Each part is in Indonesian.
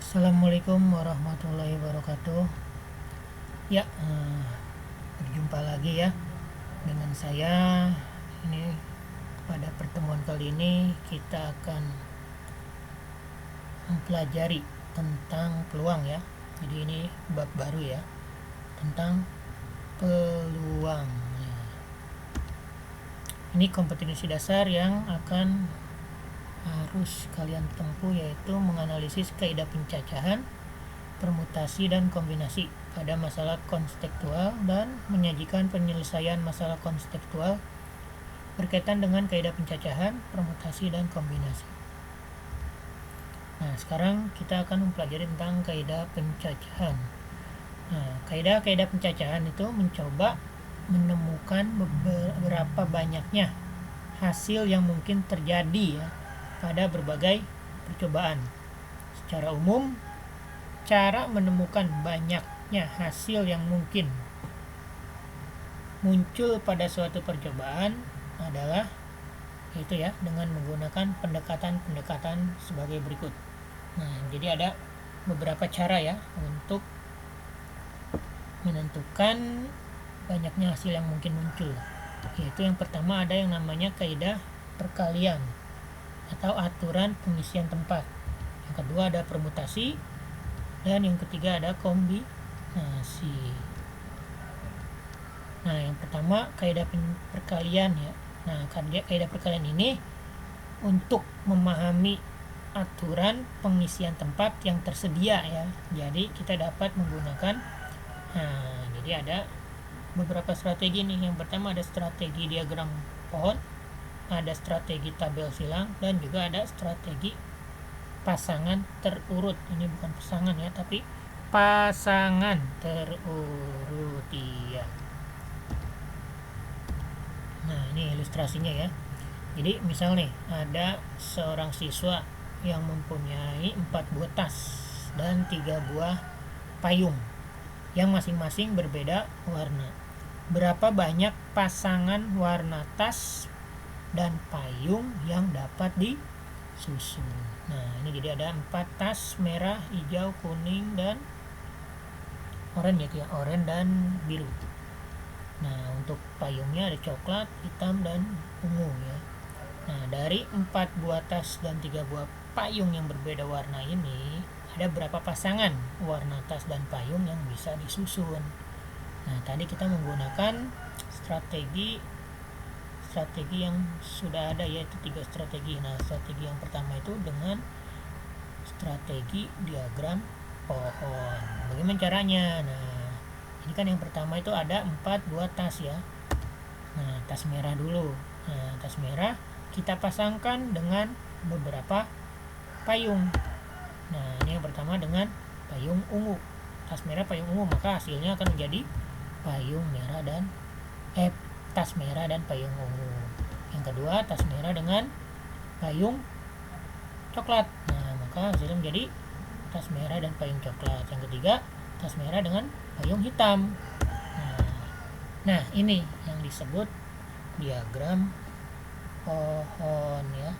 Assalamualaikum warahmatullahi wabarakatuh. Ya, berjumpa lagi ya dengan saya. Ini pada pertemuan kali ini kita akan mempelajari tentang peluang ya. Jadi ini bab baru ya, tentang peluang. Ini kompetensi dasar yang akan harus kalian tempuh, yaitu menganalisis kaidah pencacahan, permutasi dan kombinasi pada masalah konstekstual dan menyajikan penyelesaian masalah konstekstual berkaitan dengan kaidah pencacahan, permutasi dan kombinasi. Nah, sekarang kita akan mempelajari tentang kaidah pencacahan. Nah, kaidah pencacahan itu mencoba menemukan beberapa banyaknya hasil yang mungkin terjadi ya pada berbagai percobaan. Secara umum, cara menemukan banyaknya hasil yang mungkin muncul pada suatu percobaan adalah itu ya dengan menggunakan pendekatan-pendekatan sebagai berikut. Nah, jadi ada beberapa cara ya untuk menentukan banyaknya hasil yang mungkin muncul. Yaitu yang pertama ada yang namanya kaidah perkalian atau aturan pengisian tempat. Yang kedua ada permutasi, dan yang ketiga ada kombinasi. Nah, yang pertama kaidah perkalian ya. Nah, kaidah perkalian ini untuk memahami aturan pengisian tempat yang tersedia ya. Jadi kita dapat menggunakan jadi ada beberapa strategi nih. Yang pertama ada strategi diagram pohon, ada strategi tabel silang, dan juga ada strategi pasangan terurut. Ini bukan pasangan ya, tapi pasangan terurut ya. Nah, ini ilustrasinya ya. Jadi misal nih ada seorang siswa yang mempunyai 4 buah tas dan 3 buah payung yang masing-masing berbeda warna. Berapa banyak pasangan warna tas dan payung yang dapat disusun? Nah, ini jadi ada 4 tas merah, hijau, kuning, dan oranye ya, oranye dan biru. Nah, untuk payungnya ada coklat, hitam, dan ungu ya. Nah, dari 4 buah tas dan 3 buah payung yang berbeda warna ini, ada berapa pasangan warna tas dan payung yang bisa disusun? Nah, tadi kita menggunakan strategi yang sudah ada, yaitu 3 strategi. Nah, strategi yang pertama itu dengan strategi diagram pohon. Bagaimana caranya? Nah, ini kan yang pertama itu ada 4 buah tas ya. Nah, tas merah dulu. Nah, tas merah kita pasangkan dengan beberapa payung. Nah, ini yang pertama dengan payung ungu. Tas merah, payung ungu, maka hasilnya akan menjadi payung merah dan tas merah dan payung ungu. Yang kedua, tas merah dengan payung coklat. Nah, maka hasilnya menjadi tas merah dan payung coklat. Yang ketiga, tas merah dengan payung hitam. Nah, ini yang disebut diagram pohon ya.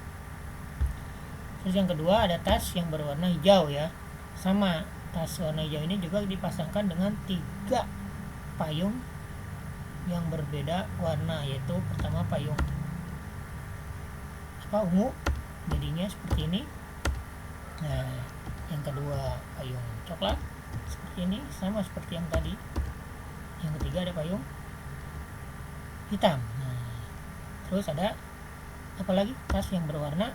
Terus yang kedua ada tas yang berwarna hijau ya. Sama, tas warna hijau ini juga dipasangkan dengan 3 payung yang berbeda warna, yaitu pertama payung ungu, jadinya seperti ini. Nah, yang kedua payung coklat seperti ini, sama seperti yang tadi. Yang ketiga ada payung hitam. Nah, terus ada apa lagi? Tas yang berwarna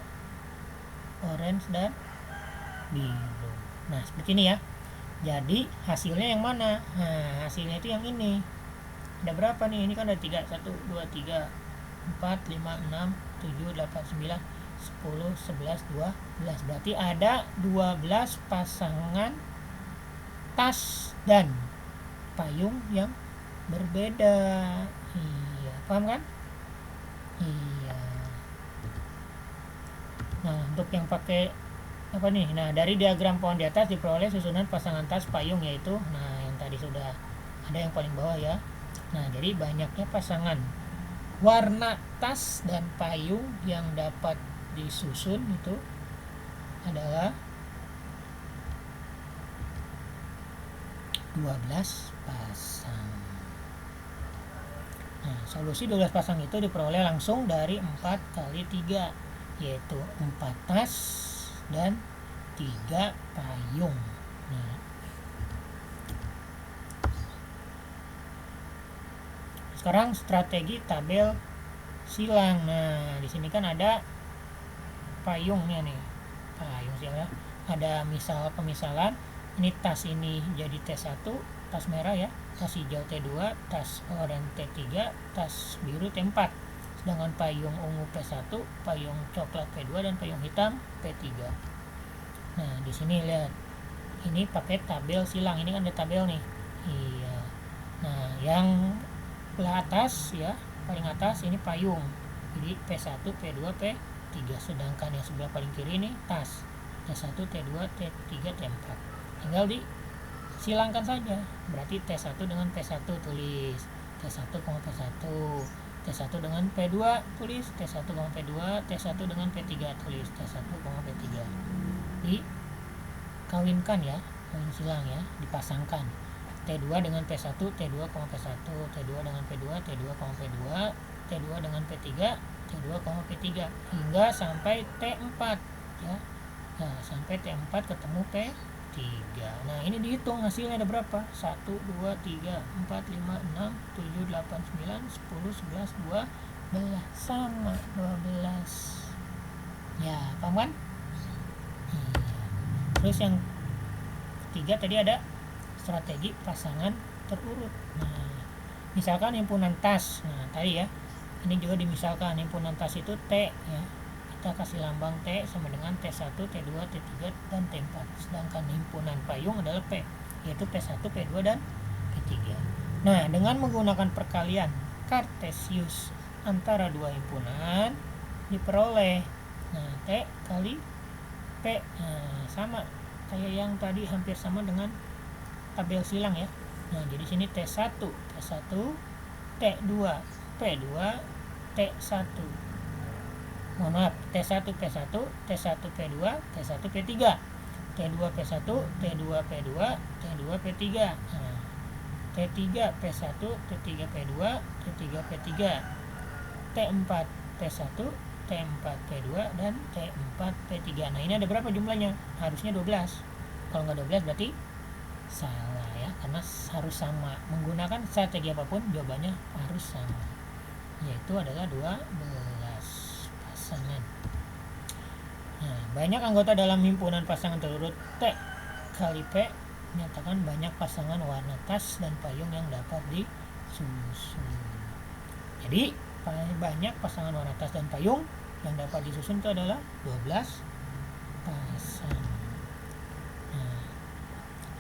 orange dan biru. Nah, seperti ini ya. Jadi hasilnya yang mana? Nah, hasilnya itu yang ini. Ada berapa nih? Ini kan ada 3, 1, 2, 3, 4, 5, 6, 7, 8, 9, 10, 11, 12. Berarti ada 12 pasangan tas dan payung yang berbeda. Iya, paham kan? Iya. Nah, untuk yang pakai apa nih? Nah, dari diagram pohon di atas diperoleh susunan pasangan tas payung, yaitu yang tadi sudah ada yang paling bawah ya. Nah, jadi banyaknya pasangan warna tas dan payung yang dapat disusun itu adalah 12 pasang. Nah, solusi 12 pasang itu diperoleh langsung dari 4 kali 3, yaitu 4 tas dan 3 payung. Nah, sekarang strategi tabel silang. Nah, di sini kan ada payungnya nih. Payung silang. Ada pemisalan. Ini tas ini jadi T1, tas merah ya, tas hijau T2, tas oranye T3, tas biru T4. Sedangkan payung ungu P1, payung coklat P2 dan payung hitam P3. Nah, di sini lihat. Ini pakai tabel silang. Ini kan ada tabel nih. Iya. Nah, yang belah atas ya, paling atas ini payung. Jadi P1, P2, P3. Sedangkan yang sebelah paling kiri ini tas. T1, T2, T3, T4. Tinggal disilangkan saja. Berarti T1 dengan P1 tulis T1, P1. T1 dengan P2 tulis T1, P2. T1 dengan P3 tulis T1, P3. Dikawinkan ya, kawin silang ya, dipasangkan. T2 dengan P1, T2, P1, T2 dengan P2, T2, P2, T2 dengan P3, T2, P3 hingga sampai T4 ya. Nah, sampai T4 ketemu P3. Nah, ini dihitung hasilnya ada berapa? 1, 2, 3, 4, 5, 6, 7, 8, 9, 10, 11, 12. Sama 12. Ya, paham kan? Terus yang ketiga tadi ada strategi pasangan terurut. Nah, misalkan himpunan tas. Nah, tadi ya. Ini juga dimisalkan himpunan tas itu T ya. Kita kasih lambang T sama dengan T1, T2, T3 dan T4. Sedangkan himpunan payung adalah P, yaitu P1, P2 dan P3. Nah, dengan menggunakan perkalian kartesius antara dua himpunan diperoleh T kali P. Nah, sama kayak yang tadi, hampir sama dengan tabel silang ya. Nah, jadi sini T1, T1, T2, P2, T1. Mohon maaf, T1 P1, T1 P2, T1 P3, T2 P1, T2 P2, T2 P3, nah, T3 P1, T3 P2, T3 P3, T4 P1, T4 P2 dan T4 P3. Nah, ini ada berapa jumlahnya? Harusnya 12. Kalau nggak 12 berarti salah ya, karena harus sama. Menggunakan strategi apapun jawabannya harus sama, yaitu adalah 12 pasangan. Nah, banyak anggota dalam himpunan pasangan terurut T kali P menyatakan banyak pasangan warna tas dan payung yang dapat disusun. Jadi banyak pasangan warna tas dan payung yang dapat disusun itu adalah 12 pasang. Nah,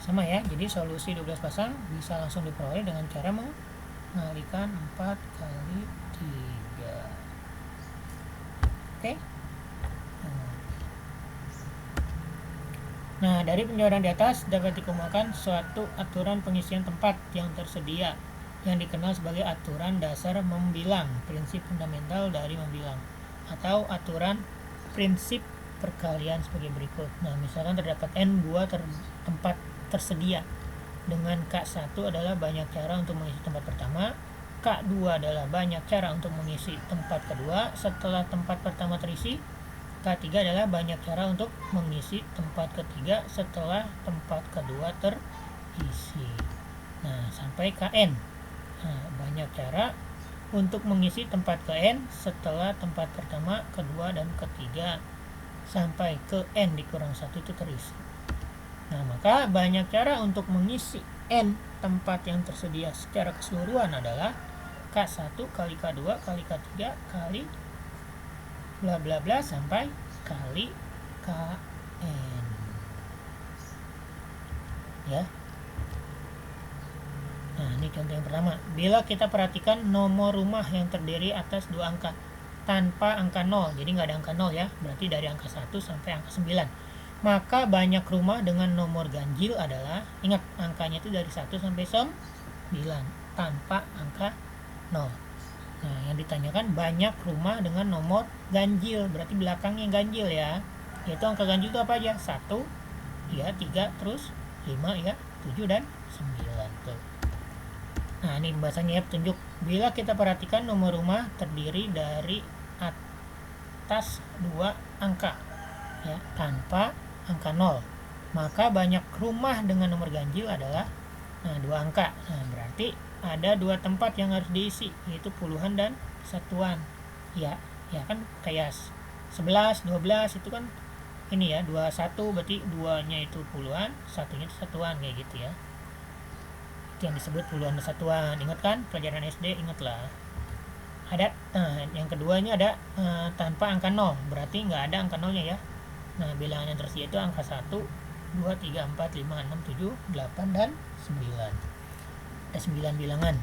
sama ya, jadi solusi 12 pasang bisa langsung diperoleh dengan cara mengalihkan 4 kali 3. Oke. Nah, dari penjabaran di atas dapat dikemukakan suatu aturan pengisian tempat yang tersedia yang dikenal sebagai aturan dasar membilang, prinsip fundamental dari membilang, atau aturan prinsip perkalian sebagai berikut. Nah, misalkan terdapat n buah tempat tersedia dengan K1 adalah banyak cara untuk mengisi tempat pertama, K2 adalah banyak cara untuk mengisi tempat kedua setelah tempat pertama terisi, K3 adalah banyak cara untuk mengisi tempat ketiga setelah tempat kedua terisi. Nah, sampai Kn. Nah, banyak cara untuk mengisi tempat Kn setelah tempat pertama, kedua, dan ketiga sampai ke N dikurang 1 itu terisi. Nah, maka banyak cara untuk mengisi N tempat yang tersedia secara keseluruhan adalah K1 kali K2 kali K3 kali bla bla bla sampai kali Kn. Ya. Nah, ini contoh yang pertama. Bila kita perhatikan nomor rumah yang terdiri atas 2 angka tanpa angka 0, jadi nggak ada angka 0 ya, berarti dari angka 1 sampai angka 9. Maka banyak rumah dengan nomor ganjil adalah, ingat angkanya itu dari 1 sampai 9 tanpa angka 0. Nah, yang ditanyakan banyak rumah dengan nomor ganjil, berarti belakangnya ganjil ya. Yaitu angka ganjil itu apa aja? 1, ya, 3, terus 5 ya, 7 dan 9 tuh. Nah, ini bahasanya ya, petunjuk. Bila kita perhatikan nomor rumah terdiri dari atas 2 angka ya, tanpa angka 0, maka banyak rumah dengan nomor ganjil adalah 2 angka. Nah, berarti ada 2 tempat yang harus diisi, yaitu puluhan dan satuan. Ya kan kayak 11, 12 itu kan ini ya, 21 berarti 2-nya itu puluhan, satunya itu satuan, kayak gitu ya. Itu yang disebut puluhan dan satuan. Ingat kan pelajaran SD, ingatlah. Ada yang kedua ini ada tanpa angka 0, berarti nggak ada angka 0-nya ya. Nah, bilangan yang tersedia itu angka 1, 2, 3, 4, 5, 6, 7, 8 dan 9. Ada 9 bilangan.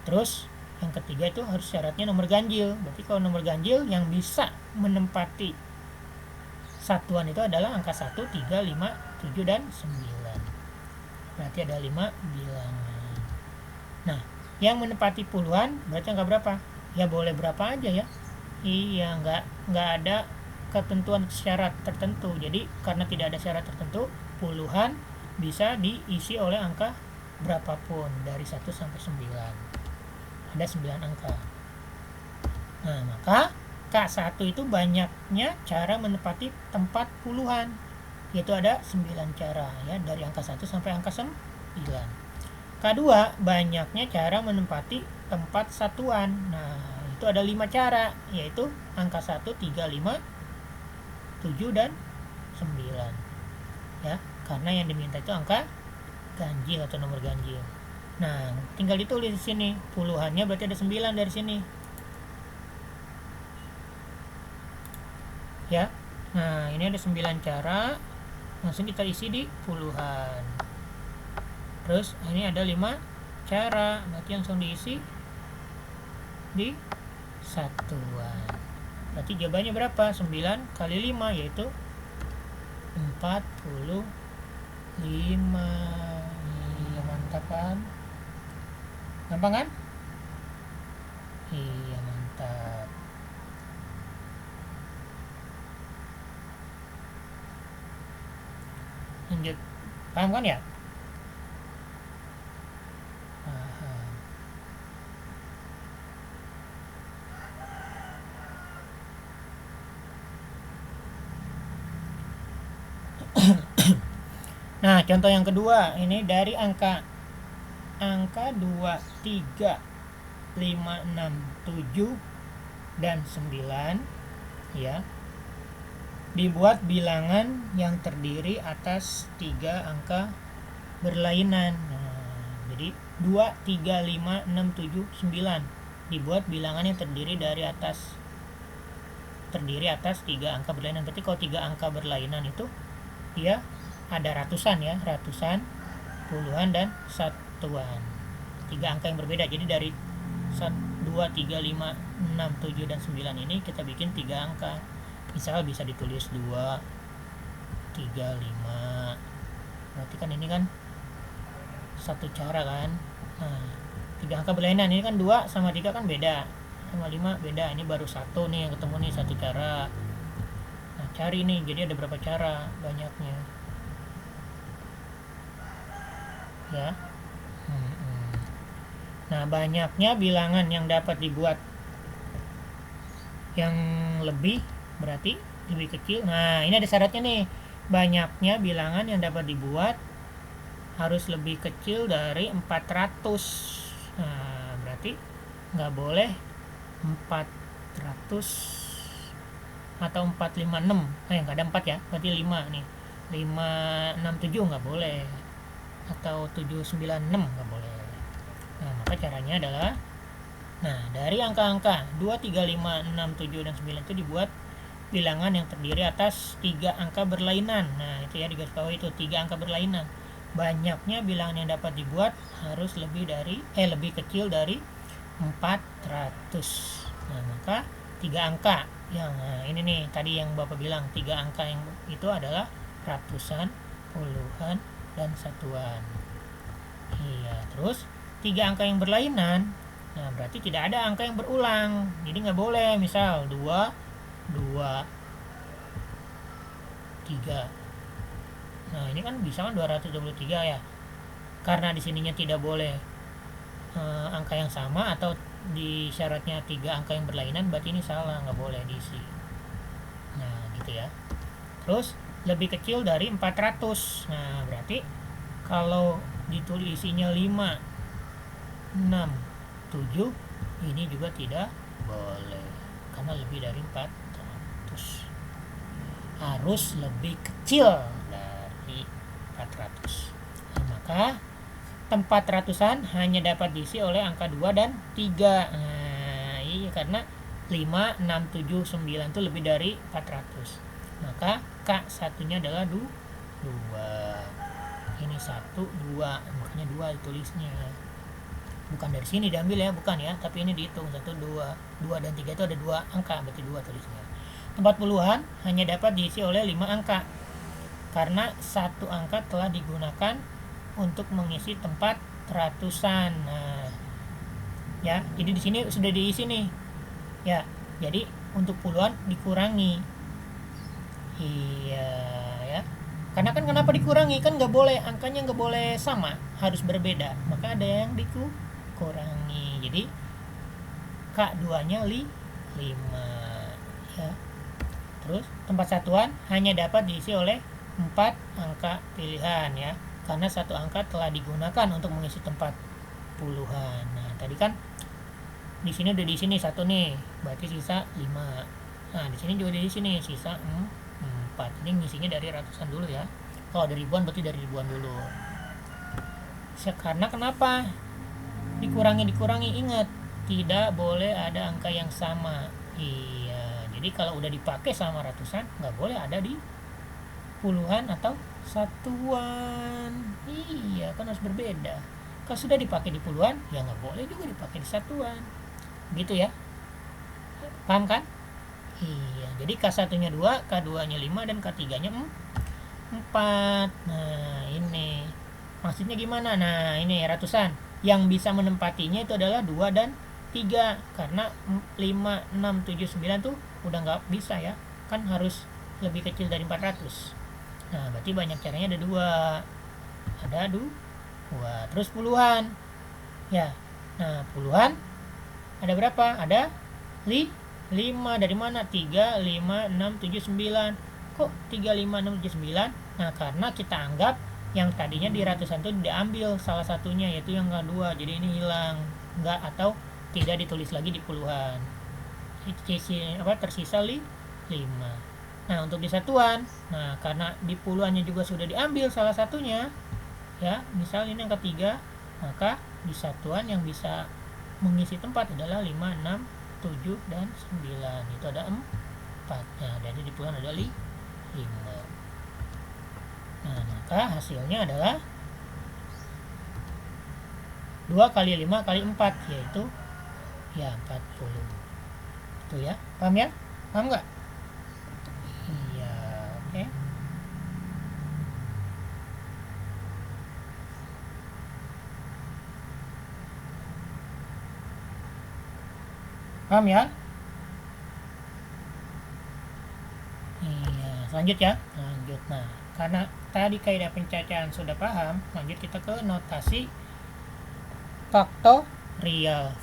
Terus yang ketiga itu harus syaratnya nomor ganjil. Berarti kalau nomor ganjil yang bisa menempati satuan itu adalah angka 1, 3, 5, 7 dan 9. Berarti ada 5 bilangan. Nah, yang menempati puluhan berarti angka berapa? Ya boleh berapa aja ya. Iya, nggak ada ketentuan syarat tertentu. Jadi karena tidak ada syarat tertentu, puluhan bisa diisi oleh angka berapapun dari 1 sampai 9. Ada 9 angka. Nah, maka K1 itu banyaknya cara menempati tempat puluhan, yaitu ada 9 cara ya, dari angka 1 sampai angka 9. K2 banyaknya cara menempati tempat satuan. Nah, itu ada 5 cara, yaitu angka 1, 3, 5, 7 dan 9. Ya, karena yang diminta itu angka ganjil atau nomor ganjil. Nah, tinggal ditulis di sini. Puluhannya berarti ada 9 dari sini. Ya. Nah, ini ada 9 cara. Langsung kita isi di puluhan. Terus ini ada 5 cara, berarti langsung diisi di satuan. Berarti jawabannya berapa? 9 kali 5 yaitu 45. Iya, mantap kan? Gampang kan? Iya, mantap. Lanjut. Paham kan ya? Paham. Nah, contoh yang kedua ini dari angka 2, 3, 5, 6, 7 dan 9 ya. Dibuat bilangan yang terdiri atas 3 angka berlainan. Nah, jadi 2, 3, 5, 6, 7, 9 dibuat bilangan yang terdiri atas 3 angka berlainan. Berarti kalau 3 angka berlainan itu dia ada ratusan ya, ratusan, puluhan dan satuan. 3 angka yang berbeda. Jadi dari 2, 3, 5, 6, 7 dan 9 ini kita bikin 3 angka. Misal bisa ditulis 2, 3, 5. Berarti kan ini kan satu cara kan. Nah, 3 angka berlainan ini kan 2 sama 3 kan beda, sama 5 beda. Ini baru 1 nih yang ketemu nih, satu cara. Nah, cari nih, jadi ada berapa cara banyaknya ya. Nah, banyaknya bilangan yang dapat dibuat yang lebih berarti lebih kecil. Nah, ini ada syaratnya nih. Banyaknya bilangan yang dapat dibuat harus lebih kecil dari 400. Nah, berarti nggak boleh 400 atau 456. Nggak ada 4 ya, berarti 5 nih. 567 nggak boleh, atau 796 nggak boleh. Nah, maka caranya adalah, nah, dari angka-angka 2, 3, 5, 6, 7 dan 9 itu dibuat bilangan yang terdiri atas 3 angka berlainan. Nah, itu ya, digarisbawahi itu 3 angka berlainan. Banyaknya bilangan yang dapat dibuat harus lebih kecil dari 400. Nah, maka 3 angka yang ini nih tadi yang Bapak bilang, 3 angka yang itu adalah ratusan, puluhan dan satuan. Iya, terus 3 angka yang berlainan. Nah, berarti tidak ada angka yang berulang. Jadi nggak boleh misal 2, 3. Nah, ini kan bisa kan 223 ya. karena di sininya tidak boleh angka yang sama, atau di syaratnya 3 angka yang berlainan, berarti ini salah, nggak boleh diisi. Nah gitu ya. Terus lebih kecil dari 400. Nah berarti kalau ditulis isinya 5, 6, 7, ini juga tidak boleh karena lebih dari 400. Harus lebih kecil dari 400. Nah, maka tempat ratusan hanya dapat diisi oleh angka 2 dan 3. Nah, iya, karena 5, 6, 7, 9 itu lebih dari 400. Maka K satunya adalah 2. Ini 1, 2, makanya 2 ditulisnya. Bukan dari sini diambil ya, bukan ya, tapi ini dihitung 1, 2, 2 dan 3 itu ada 2 angka, berarti 2 tulisnya. Tempat puluhan hanya dapat diisi oleh 5 angka karena 1 angka telah digunakan untuk mengisi tempat ratusan. Nah, ya, jadi di sini sudah diisi nih. Ya, jadi untuk puluhan dikurangi. Iya, ya. Karena kan kenapa dikurangi? Kan nggak boleh, angkanya nggak boleh sama, harus berbeda. Maka ada yang dikurangi. Jadi K2-nya 5, ya. Terus tempat satuan hanya dapat diisi oleh 4 angka pilihan, ya, karena 1 angka telah digunakan untuk mengisi tempat puluhan. Nah tadi kan di sini udah diisi nih 1 nih, berarti sisa 5. Nah di sini juga diisi nih sisa 4. Ini ngisinya dari ratusan dulu ya. Kalau dari ribuan berarti dari ribuan dulu. Karena kenapa dikurangi? Ingat, tidak boleh ada angka yang sama. Iya, jadi kalau udah dipakai sama ratusan, nggak boleh ada di puluhan atau satuan. Iya, kan harus berbeda. Kalau sudah dipakai di puluhan, ya nggak boleh juga dipakai di satuan. Gitu ya, paham kan? Iya, jadi K1-nya 2, K2-nya 5, dan K3-nya 4. Nah ini maksudnya gimana? Nah ini ratusan yang bisa menempatinya itu adalah 2 dan 3, karena 5, 6, 7, 9 tuh udah nggak bisa ya, kan harus lebih kecil dari 400. Nah berarti banyak caranya, ada 2. Terus puluhan ya. Nah puluhan ada berapa? Ada 5. Dari mana? 3, 5, 6, 7, 9. Kok 3, 5, 6, 7, 9? Nah karena kita anggap yang tadinya di ratusan itu diambil salah satunya, yaitu yang kedua, jadi ini hilang, enggak, atau tidak ditulis lagi di puluhan. Tersisa 5. Nah untuk di satuan, nah karena di puluhannya juga sudah diambil salah satunya, ya, misal ini yang ketiga, maka di satuan yang bisa mengisi tempat adalah 5, 6, 7, dan 9. Itu ada 4. Nah jadi di puluhan ada 5. Nah maka hasilnya adalah 2 kali 5 kali 4, yaitu ya 40. Itu ya, paham ya? Paham nggak? Iya, oke. Paham ya? Iya, lanjut ya. Lanjut. Nah, karena tadi kaidah pencacahan sudah paham, lanjut kita ke notasi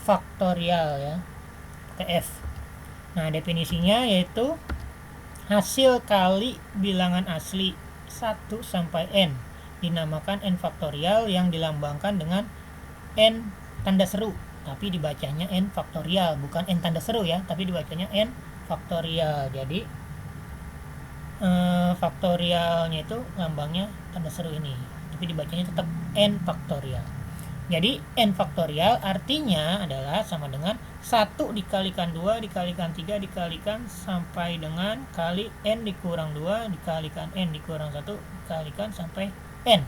faktorial ya, ke F. Nah definisinya yaitu hasil kali bilangan asli 1 sampai n dinamakan n faktorial yang dilambangkan dengan n tanda seru, tapi dibacanya n faktorial, bukan n tanda seru ya, tapi dibacanya n faktorial. Jadi faktorialnya itu lambangnya tanda seru ini, tapi dibacanya tetap n faktorial. Jadi n faktorial artinya adalah sama dengan 1 dikalikan 2 dikalikan 3 dikalikan sampai dengan kali n dikurang 2 dikalikan n dikurang 1 dikalikan sampai n.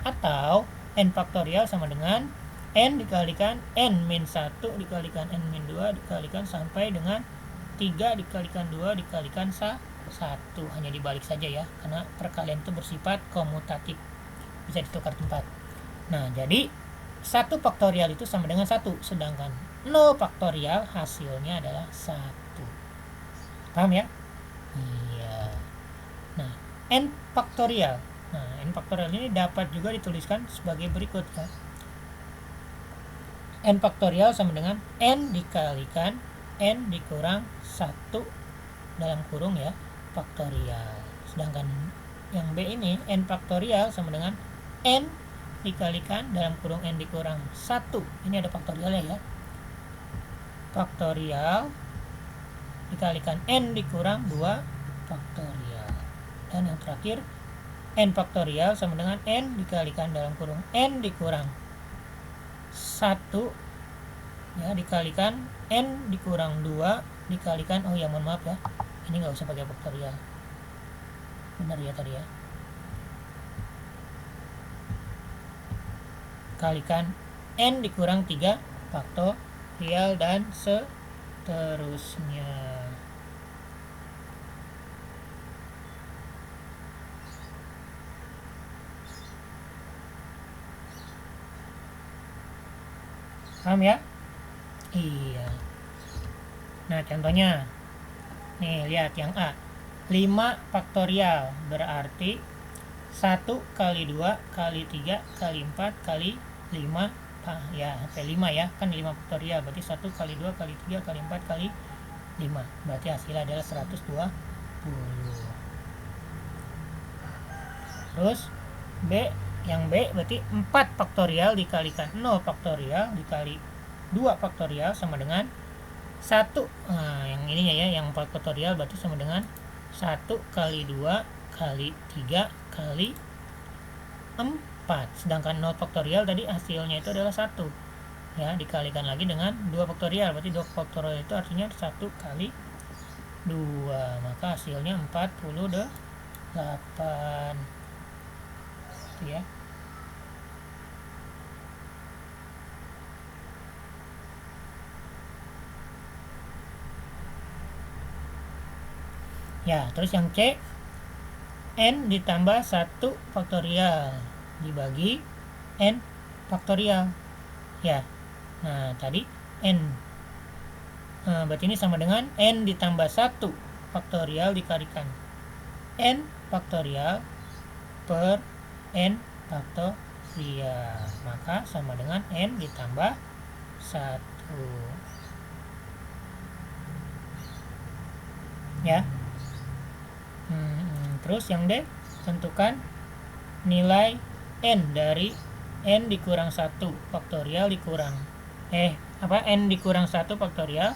Atau n faktorial sama dengan n dikalikan n min 1 dikalikan n min 2 dikalikan sampai dengan 3 dikalikan 2 dikalikan 1. Hanya dibalik saja ya, karena perkalian itu bersifat komutatif, bisa ditukar tempat. Nah jadi 1 faktorial itu sama dengan 1, sedangkan 0 faktorial hasilnya adalah 1. Paham ya? Iya. Nah, n faktorial. Nah, n faktorial ini dapat juga dituliskan sebagai berikut ya. N faktorial sama dengan n dikalikan n dikurang 1 dalam kurung ya faktorial. Sedangkan yang B ini n faktorial sama dengan n dikalikan dalam kurung n dikurang 1. Ini ada faktorialnya ya. Faktorial dikalikan n dikurang 2 faktorial. Dan yang terakhir n faktorial sama dengan n dikalikan dalam kurung n dikurang 1 ya dikalikan n dikurang 2 dikalikan, oh ya mohon maaf ya, ini nggak usah pakai faktorial, benar ya tadi ya, kalikan n dikurang 3 faktorial dan seterusnya. Paham ya? Iya. Nah, contohnya nih, lihat yang A. 5 faktorial berarti 1 kali 2 kali 3 kali 4 kali 5 ya, sampai 5 ya, kan 5 faktorial berarti 1 kali 2 kali 3 kali 4 kali 5, berarti hasilnya adalah 120. Terus B, yang B berarti 4 faktorial dikalikan 0 faktorial dikali 2 faktorial sama dengan 1. Nah, yang ininya ya, yang 4 faktorial berarti sama dengan 1 kali 2 kali 3 kali 4. Sedangkan 0 faktorial tadi hasilnya itu adalah 1. Ya, dikalikan lagi dengan 2 faktorial. Berarti 2 faktorial itu artinya 1 kali 2. Maka hasilnya 48. Itu ya. Ya, terus yang C, n ditambah 1 faktorial dibagi n faktorial. Ya, nah tadi n, berarti ini sama dengan n ditambah 1 faktorial dikalikan n faktorial per n faktorial. Maka sama dengan n ditambah 1. Ya. Terus yang D, tentukan nilai n dari n dikurang 1 faktorial dikurang n dikurang 1 faktorial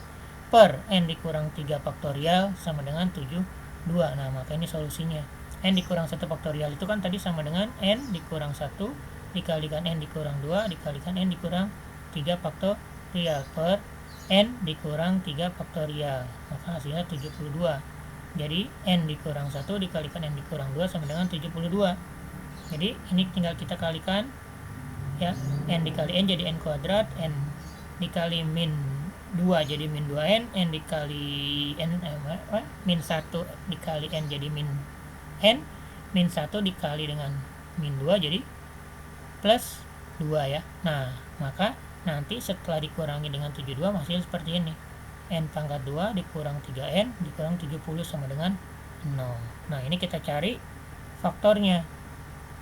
per n dikurang 3 faktorial sama dengan 72. Nah, maka ini solusinya. N dikurang 1 faktorial itu kan tadi sama dengan n dikurang 1 dikalikan n dikurang 2 dikalikan n dikurang 3 faktorial per n dikurang 3 faktorial. Maka hasilnya 72. Jadi n dikurang 1 dikalikan n dikurang 2 sama dengan 72. Jadi ini tinggal kita kalikan ya, n dikali n jadi n kuadrat, n dikali min 2 jadi min 2n, n dikali n min 1 dikali n jadi min n, min 1 dikali dengan min 2 jadi plus 2 ya. Nah, maka nanti setelah dikurangi dengan 72 hasil seperti ini. N pangkat 2 dikurang 3n dikurang 70 sama dengan 0. Nah, ini kita cari faktornya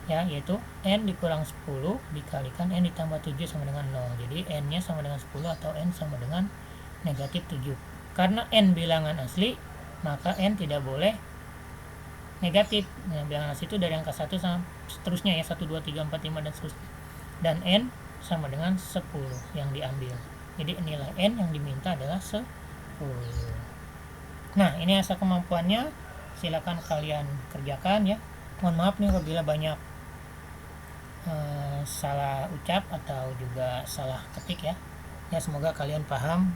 ya, yaitu n dikurang 10 dikalikan n ditambah 7 sama dengan 0. Jadi n nya sama dengan 10 atau n sama dengan negatif 7. Karena n bilangan asli, maka n tidak boleh negatif. Nah, bilangan asli itu dari angka 1 sampai seterusnya ya, 1, 2, 3, 4, 5 dan seterusnya. Dan n sama dengan 10 yang diambil. Jadi nilai n yang diminta adalah 10. Nah, ini asal kemampuannya, silakan kalian kerjakan ya. Mohon maaf nih apabila banyak salah ucap atau juga salah ketik ya. Ya, semoga kalian paham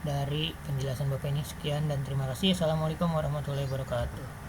dari penjelasan Bapak ini. Sekian dan terima kasih. Assalamualaikum warahmatullahi wabarakatuh.